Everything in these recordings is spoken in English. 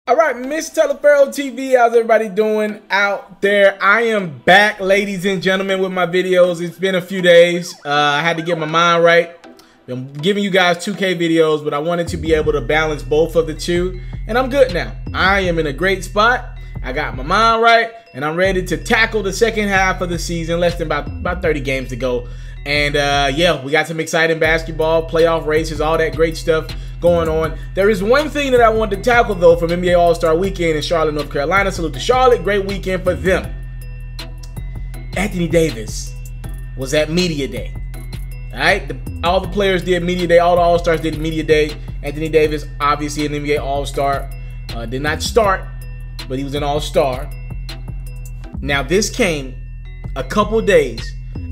All right, Mr.Taliaferro TV, how's everybody doing out there? I am back, ladies and gentlemen, with my videos. It's been a few days. I had to get my mind right. I'm giving you guys 2K videos, but I wanted to be able to balance both of the two, and I'm good now. I am in a great spot. I got my mind right, and I'm ready to tackle the second half of the season. Less than about 30 games to go. And yeah, we got some exciting basketball, playoff races, all that great stuff going on. There is one thing that I wanted to tackle, though, from NBA All-Star Weekend in Charlotte, North Carolina. Salute to Charlotte. Great weekend for them. Anthony Davis was at Media Day. All right? All the players did Media Day. All the All-Stars did Media Day. Anthony Davis, obviously an NBA All-Star. Did not start, but he was an All-Star. Now, this came a couple days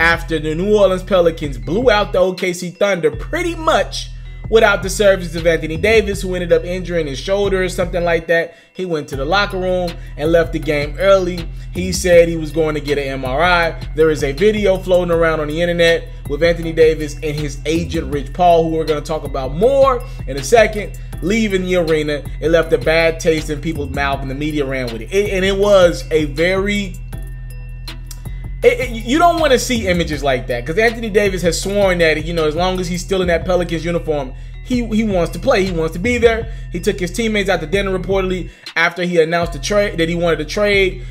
after the New Orleans Pelicans blew out the OKC Thunder pretty much without the services of Anthony Davis, who ended up injuring his shoulder or something like that. He went to the locker room and left the game early. He said he was going to get an MRI. There is a video floating around on the internet with Anthony Davis and his agent, Rich Paul, who we're going to talk about more in a second, leaving the arena. It left a bad taste in people's mouth, and the media ran with it. And it was a very... you don't want to see images like that, because Anthony Davis has sworn that, you know, as long as he's still in that Pelicans uniform, he wants to play. He wants to be there. He took his teammates out to dinner reportedly after he announced the trade, that he wanted to trade.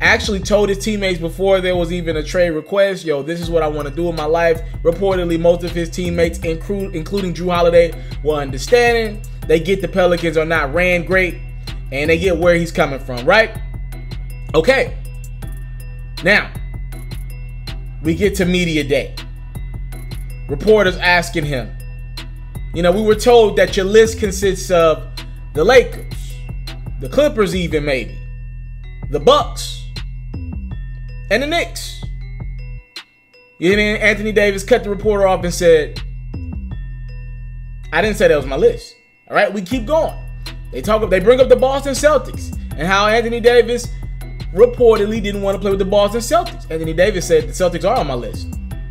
Actually told his teammates before there was even a trade request, yo, this is what I want to do in my life. Reportedly, most of his teammates, including Drew Holiday, were understanding. They get the Pelicans are not ran great, and they get where he's coming from, right? Okay. Now, we get to Media Day. Reporters asking him, you know, we were told that your list consists of the Lakers, the Clippers even maybe, the Bucks, and the Knicks. And then Anthony Davis cut the reporter off and said, I didn't say that was my list. All right, we keep going. They bring up the Boston Celtics and how Anthony Davis reportedly didn't want to play with the Boston Celtics. Anthony Davis said the Celtics are on my list.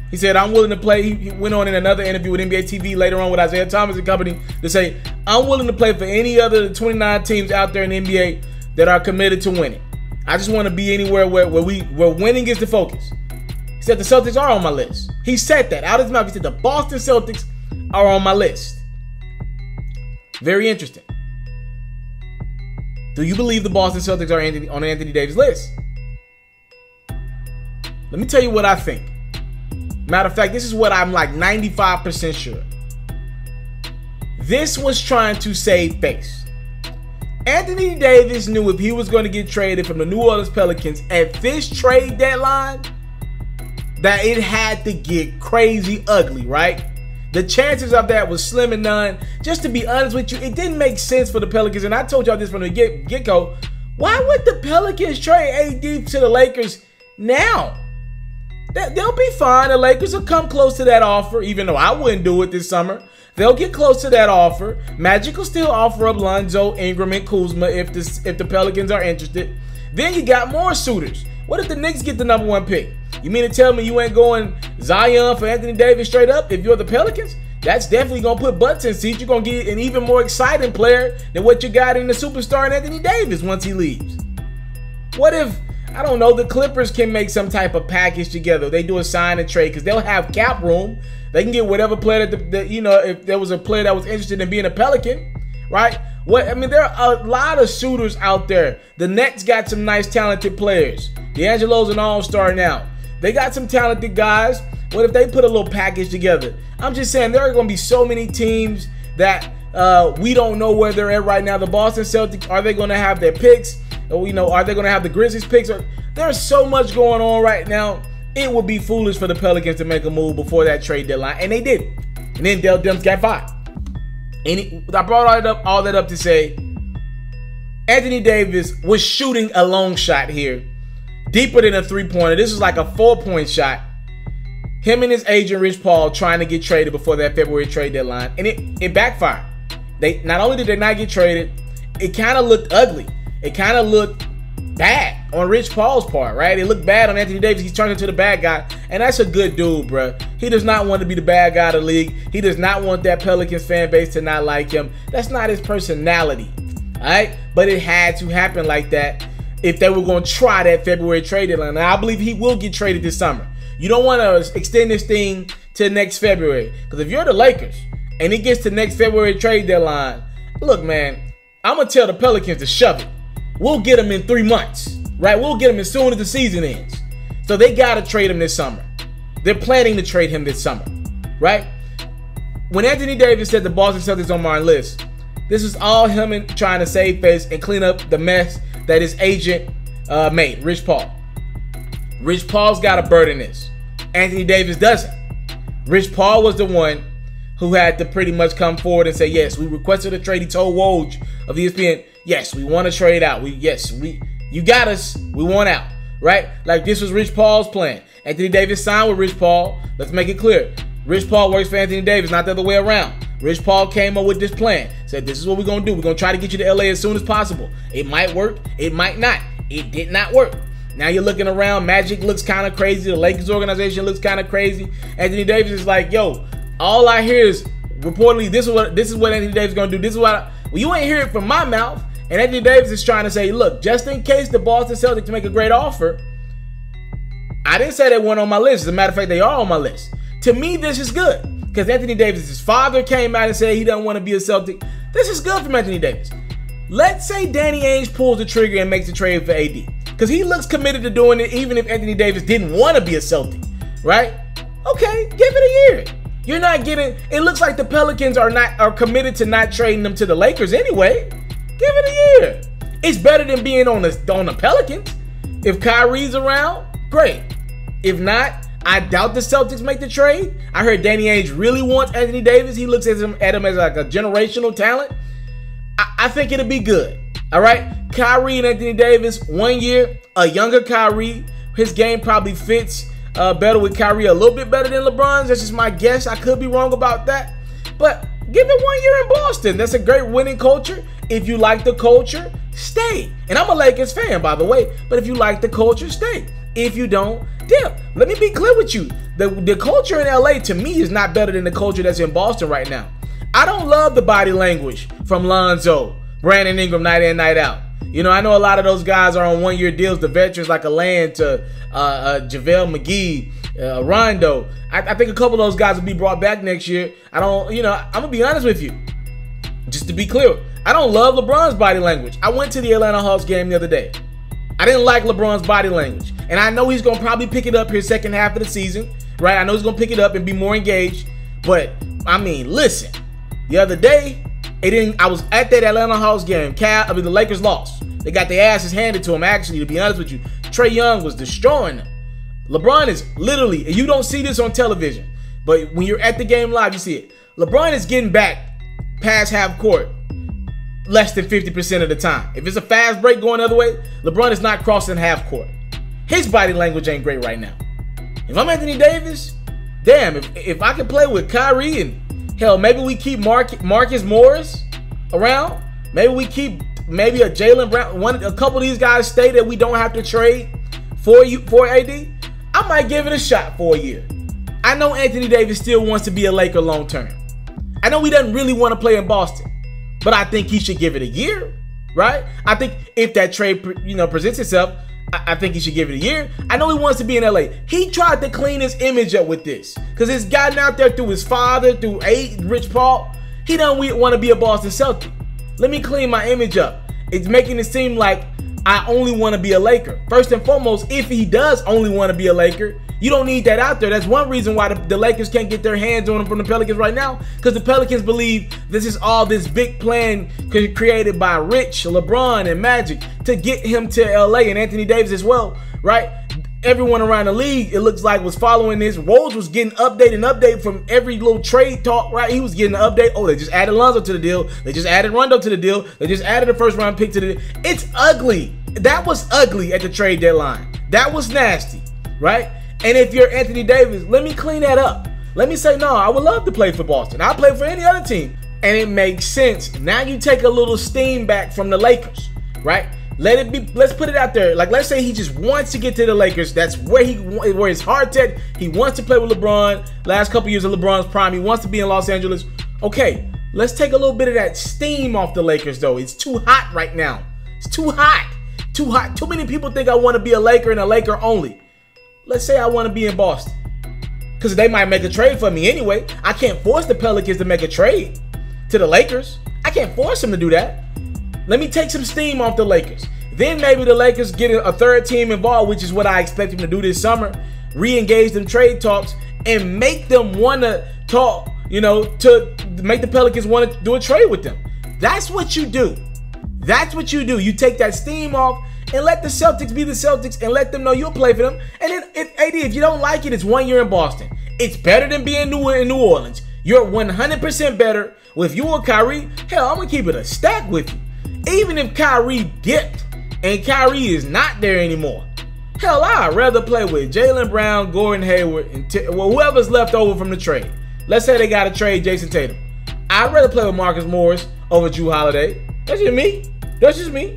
He said, I'm willing to play. He went on in another interview with NBA TV later on with Isaiah Thomas and company to say, I'm willing to play for any other 29 teams out there in the NBA that are committed to winning. I just want to be anywhere where winning is the focus. He said the Celtics are on my list. He said that out of his mouth. He said the Boston Celtics are on my list. Very interesting. Do you believe the Boston Celtics are on Anthony Davis' list? Let me tell you what I think. Matter of fact, this is what I'm like 95% sure. This was trying to save face. Anthony Davis knew if he was going to get traded from the New Orleans Pelicans at this trade deadline, that it had to get crazy ugly, right? The chances of that was slim and none. Just to be honest with you, it didn't make sense for the Pelicans. And I told y'all this from the get-go. Why would the Pelicans trade AD to the Lakers now? They'll be fine. The Lakers will come close to that offer, even though I wouldn't do it this summer. They'll get close to that offer. Magic will still offer up Lonzo, Ingram, and Kuzma if the Pelicans are interested. Then you got more suitors. What if the Knicks get the #1 pick? You mean to tell me you ain't going Zion for Anthony Davis straight up if you're the Pelicans? That's definitely going to put butts in seats. You're going to get an even more exciting player than what you got in the superstar in Anthony Davis once he leaves. What if, I don't know, the Clippers can make some type of package together? They do a sign and trade because they'll have cap room. They can get whatever player that you know, if there was a player that was interested in being a Pelican, right? I mean, there are a lot of suitors out there. The Nets got some nice, talented players. D'Angelo's an all-star now. They got some talented guys. What if they put a little package together? I'm just saying there are going to be so many teams that we don't know where they're at right now. The Boston Celtics, are they going to have their picks? Or, you know, are they going to have the Grizzlies picks? There's so much going on right now. It would be foolish for the Pelicans to make a move before that trade deadline, and they didn't. And then Dell Demps got fired. And I brought all that up to say Anthony Davis was shooting a long shot here, deeper than a three-pointer. This was like a 4-point shot. Him and his agent, Rich Paul, trying to get traded before that February trade deadline. And it backfired. Not only did they not get traded, it kind of looked ugly. It kind of looked bad on Rich Paul's part, right? It looked bad on Anthony Davis. He's turned into the bad guy. And that's a good dude, bro. He does not want to be the bad guy of the league. He does not want that Pelicans fan base to not like him. That's not his personality. All right, but it had to happen like that if they were going to try that February trade deadline. Now, I believe he will get traded this summer. You don't want to extend this thing to next February, because if you're the Lakers and it gets to next February trade deadline, look, man, I'm going to tell the Pelicans to shove it. We'll get him in 3 months, right? We'll get him as soon as the season ends. So they got to trade him this summer. They're planning to trade him this summer, right? When Anthony Davis said the Boston Celtics on my list, this is all him trying to save face and clean up the mess that his agent made, Rich Paul. Rich Paul's got a bird in this. Anthony Davis doesn't. Rich Paul was the one who had to pretty much come forward and say, yes, we requested a trade. He told Woj of ESPN, yes, we want to trade out. You got us. We want out, right? Like, this was Rich Paul's plan. Anthony Davis signed with Rich Paul. Let's make it clear. Rich Paul works for Anthony Davis, not the other way around. Rich Paul came up with this plan. Said, this is what we're going to do. We're going to try to get you to LA as soon as possible. It might work. It might not. It did not work. Now you're looking around. Magic looks kind of crazy. The Lakers organization looks kind of crazy. Anthony Davis is like, yo, all I hear is reportedly this is what Anthony Davis is going to do. This is what you ain't hear it from my mouth. And Anthony Davis is trying to say, look, just in case the Boston Celtics make a great offer, I didn't say they weren't on my list. As a matter of fact, they are on my list. To me, this is good, because Anthony Davis' father came out and said he doesn't want to be a Celtic. This is good from Anthony Davis. Let's say Danny Ainge pulls the trigger and makes a trade for AD, because he looks committed to doing it even if Anthony Davis didn't want to be a Celtic, right? Okay, give it a year. You're not getting, it looks like the Pelicans are committed to not trading them to the Lakers anyway. Give it a year. It's better than being on the Pelicans. If Kyrie's around, great. If not, I doubt the Celtics make the trade. I heard Danny Ainge really wants Anthony Davis. He looks at him as like a generational talent. I think it'll be good. All right? Kyrie and Anthony Davis, 1 year, a younger Kyrie. His game probably fits better with Kyrie, a little bit better than LeBron's. That's just my guess. I could be wrong about that. But give it 1 year in Boston. That's a great winning culture. If you like the culture, stay. And I'm a Lakers fan, by the way. But if you like the culture, stay. If you don't, dip. Let me be clear with you. The culture in LA, to me, is not better than the culture that's in Boston right now. I don't love the body language from Lonzo, Brandon Ingram, night in, night out. You know, I know a lot of those guys are on 1 year deals. The veterans like Alan to JaVale McGee, Rondo. I think a couple of those guys will be brought back next year. I'm going to be honest with you. Just to be clear, I don't love LeBron's body language. I went to the Atlanta Hawks game the other day. I didn't like LeBron's body language. And I know he's going to probably pick it up here second half of the season, right? I know he's going to pick it up and be more engaged. But, I mean, listen. The other day, I was at that Atlanta Hawks game. The Lakers lost. They got their asses handed to them, actually, to be honest with you. Trae Young was destroying them. LeBron is literally, and you don't see this on television, but when you're at the game live, you see it. LeBron is getting back past half court less than 50% of the time. If it's a fast break going the other way, LeBron is not crossing half court. His body language ain't great right now. If I'm Anthony Davis, damn, if I can play with Kyrie and hell, maybe we keep Marcus Morris around. Maybe we keep a Jaylen Brown. A couple of these guys stay that we don't have to trade for AD. I might give it a shot for a year. I know Anthony Davis still wants to be a Laker long term. I know he doesn't really want to play in Boston, but I think he should give it a year, right? I think if that trade, presents itself, I think he should give it a year. I know he wants to be in LA. He tried to clean his image up with this because it's gotten out there through his father, through Rich Paul. He don't want to be a Boston Celtic. Let me clean my image up. It's making it seem like I only want to be a Laker. First and foremost, if he does only want to be a Laker, you don't need that out there. That's one reason why the Lakers can't get their hands on him from the Pelicans right now, because the Pelicans believe this is all this big plan created by Rich, LeBron, and Magic to get him to LA, and Anthony Davis as well, right? Everyone around the league, it looks like, was following this. Woj was getting update from every little trade talk, right? He was getting an update. Oh, they just added Lonzo to the deal. They just added Rondo to the deal. They just added a first-round pick to the deal. It's ugly. That was ugly at the trade deadline. That was nasty, right? And if you're Anthony Davis, let me clean that up. Let me say, no, I would love to play for Boston. I'll play for any other team. And it makes sense. Now you take a little steam back from the Lakers, right? Let it be. Let's put it out there. Like, let's say he just wants to get to the Lakers. That's where his heart's at. He wants to play with LeBron. Last couple years of LeBron's prime, he wants to be in Los Angeles. Okay, Let's take a little bit of that steam off the Lakers, though. It's too hot right now. It's too hot. Too hot. Too many people think I want to be a Laker and a Laker only. Let's say I want to be in Boston. Because they might make a trade for me anyway. I can't force the Pelicans to make a trade to the Lakers. I can't force them to do that. Let me take some steam off the Lakers. Then maybe the Lakers get a third team involved, which is what I expect them to do this summer. Re-engage them trade talks and make them want to talk, you know, to make the Pelicans want to do a trade with them. That's what you do. That's what you do. You take that steam off and let the Celtics be the Celtics and let them know you'll play for them. And then, if you don't like it, it's 1 year in Boston. It's better than being in New Orleans. You're 100% better with you or Kyrie. Hell, I'm going to keep it a stack with you. Even if Kyrie dipped and Kyrie is not there anymore. Hell, I'd rather play with Jaylen Brown, Gordon Hayward, and whoever's left over from the trade. Let's say they got to trade Jason Tatum. I'd rather play with Marcus Morris over Jrue Holiday. That's just me. That's just me.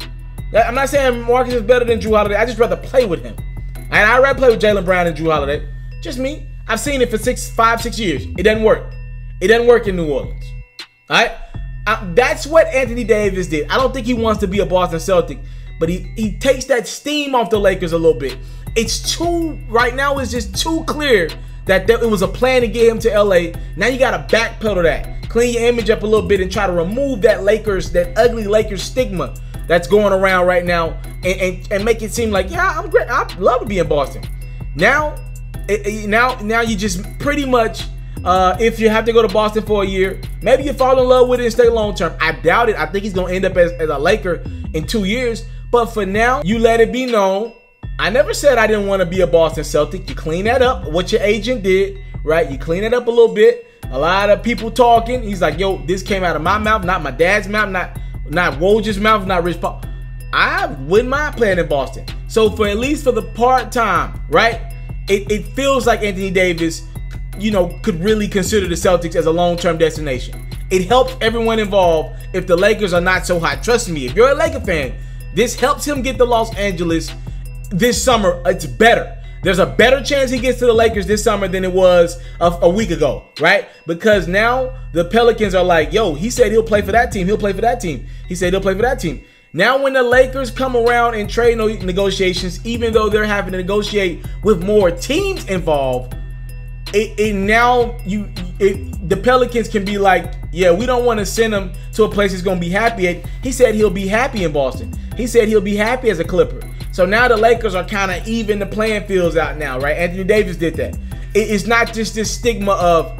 I'm not saying Marcus is better than Jrue Holiday. I just rather play with him. And I'd rather play with Jaylen Brown than Jrue Holiday. Just me. I've seen it for 5, 6 years. It doesn't work. It doesn't work in New Orleans. All right? That's what Anthony Davis did. I don't think he wants to be a Boston Celtic, but he takes that steam off the Lakers a little bit. It's too, right now it's just too clear that it was a plan to get him to LA. Now you got to backpedal that. Clean your image up a little bit and try to remove that ugly Lakers stigma that's going around right now and make it seem like, yeah, I'm great. I'd love to be in Boston. Now you just pretty much, if you have to go to Boston for a year, maybe you fall in love with it and stay long term. I doubt it. I think he's going to end up as a Laker in 2 years. But for now, you let it be known. I never said I didn't want to be a Boston Celtic. You clean that up, what your agent did, right? You clean it up a little bit. A lot of people talking. He's like, yo, this came out of my mouth, not my dad's mouth, not Woj's mouth, not Rich Paul. I wouldn't mind playing in Boston. So for at least for the part-time, right? It feels like Anthony Davis, you know, could really consider the Celtics as a long-term destination. It helps everyone involved if the Lakers are not so hot. Trust me, if you're a Laker fan, this helps him get to Los Angeles this summer. It's better. There's a better chance he gets to the Lakers this summer than it was a week ago, right? Because now the Pelicans are like, yo, he said he'll play for that team. He'll play for that team. He said he'll play for that team. Now when the Lakers come around and trade negotiations, even though they're having to negotiate with more teams involved, the Pelicans can be like, yeah, we don't want to send him to a place he's going to be happy at. He said he'll be happy in Boston. He said he'll be happy as a Clipper. So now the Lakers are kind of even the playing fields out now, right? Anthony Davis did that. It's not just this stigma of,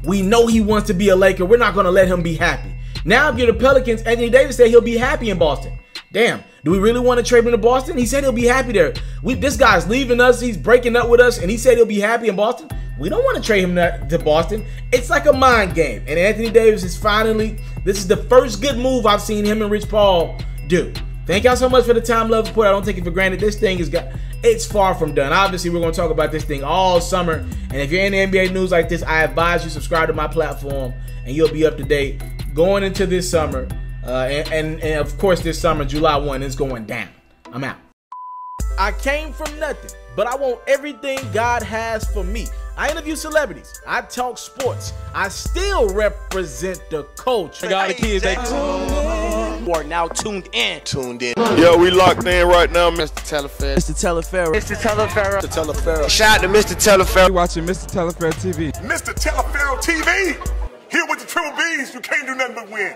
we know he wants to be a Laker, we're not going to let him be happy. Now if you're the Pelicans, Anthony Davis said he'll be happy in Boston. Damn, do we really want to trade him to Boston? He said he'll be happy there. This guy's leaving us, he's breaking up with us, and he said he'll be happy in Boston. We don't want to trade him to Boston. It's like a mind game. And Anthony Davis is finally, this is the first good move I've seen him and Rich Paul do. Thank y'all so much for the time, love, support. I don't take it for granted. This thing it's far from done. Obviously, we're going to talk about this thing all summer. And if you're in the NBA news like this, I advise you subscribe to my platform and you'll be up to date going into this summer. And of course, this summer, July 1, is going down. I'm out. I came from nothing, but I want everything God has for me. I interview celebrities. I talk sports. I still represent the culture. I got the kids. You are now tuned in. Yo, we locked in right now, Mr.Taliaferro. Mr.Taliaferro. Mr. Taliaferro. Shout out to Mr. Taliaferro. You're watching Mr.Taliaferro TV. Mr. Taliaferro TV. Here with the triple B's. You can't do nothing but win.